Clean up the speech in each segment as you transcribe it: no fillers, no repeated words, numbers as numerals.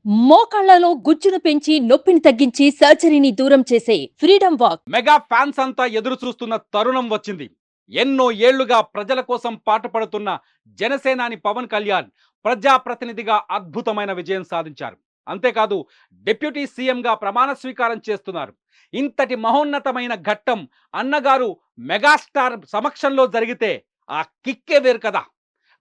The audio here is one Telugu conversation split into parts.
మోకాళ్లలో గుజ్జును పెంచి నొప్పిని తగ్గించి సర్జరీని దూరం చేసే ఫ్రీడమ్ వాక్. మెగా ఫ్యాన్స్ అంతా ఎదురు చూస్తున్న తరుణం వచ్చింది. ఎన్నో ఏళ్లుగా ప్రజల కోసం పాటుపడుతున్న జనసేనాని పవన్ కళ్యాణ్ ప్రజాప్రతినిధిగా అద్భుతమైన విజయం సాధించారు. అంతేకాదు డిప్యూటీ సీఎంగా ప్రమాణ స్వీకారం చేస్తున్నారు. ఇంతటి మహోన్నతమైన ఘట్టం అన్నగారు మెగాస్టార్ సమక్షంలో జరిగితే ఆ కిక్కే వేరు కదా.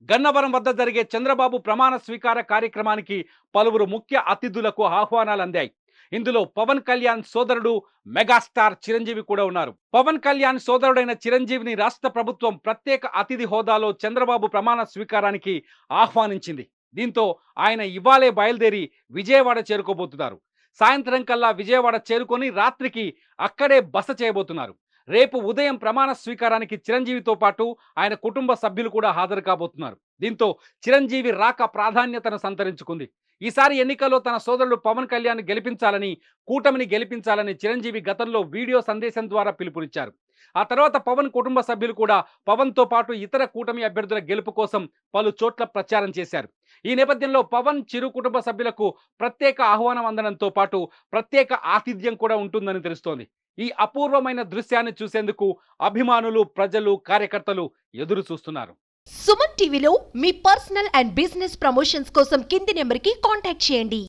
గన్నవరం వద్ద జరిగే చంద్రబాబు ప్రమాణ స్వీకార కార్యక్రమానికి పలువురు ముఖ్య అతిథులకు ఆహ్వానాలు అందాయి. ఇందులో పవన్ కళ్యాణ్ సోదరుడు మెగాస్టార్ చిరంజీవి కూడా ఉన్నారు. పవన్ కళ్యాణ్ సోదరుడైన చిరంజీవిని రాష్ట్ర ప్రభుత్వం ప్రత్యేక అతిథి హోదాలో చంద్రబాబు ప్రమాణ స్వీకారానికి ఆహ్వానించింది. దీంతో ఆయన ఇవాళే బయలుదేరి విజయవాడ చేరుకోబోతున్నారు. సాయంత్రం కల్లా విజయవాడ చేరుకొని రాత్రికి అక్కడే బస చేయబోతున్నారు. రేపు ఉదయం ప్రమాణ స్వీకారానికి చిరంజీవితో పాటు ఆయన కుటుంబ సభ్యులు కూడా హాజరు కాబోతున్నారు. దీంతో చిరంజీవి రాక ప్రాధాన్యతను సంతరించుకుంది. ఈసారి ఎన్నికల్లో తన సోదరుడు పవన్ కళ్యాణ్ గెలిపించాలని, కూటమిని గెలిపించాలని చిరంజీవి గతంలో వీడియో సందేశం ద్వారా పిలుపునిచ్చారు. ఆ తర్వాత పవన్ కుటుంబ సభ్యులు కూడా పవన్తో పాటు ఇతర కూటమి అభ్యర్థుల గెలుపు కోసం పలు చోట్ల ప్రచారం చేశారు. ఈ నేపథ్యంలో పవన్ చిరు కుటుంబ సభ్యులకు ప్రత్యేక ఆహ్వానం అందడంతో పాటు ప్రత్యేక ఆతిథ్యం కూడా ఉంటుందని తెలుస్తోంది. ఈ అపూర్వమైన దృశ్యాన్ని చూసేందుకు అభిమానులు, ప్రజలు, కార్యకర్తలు ఎదురు చూస్తున్నారు. సుమన్ టీవీలో మీ పర్సనల్ అండ్ బిజినెస్ ప్రమోషన్స్ కోసం కింది నెంబర్కి కాంటాక్ట్ చేయండి.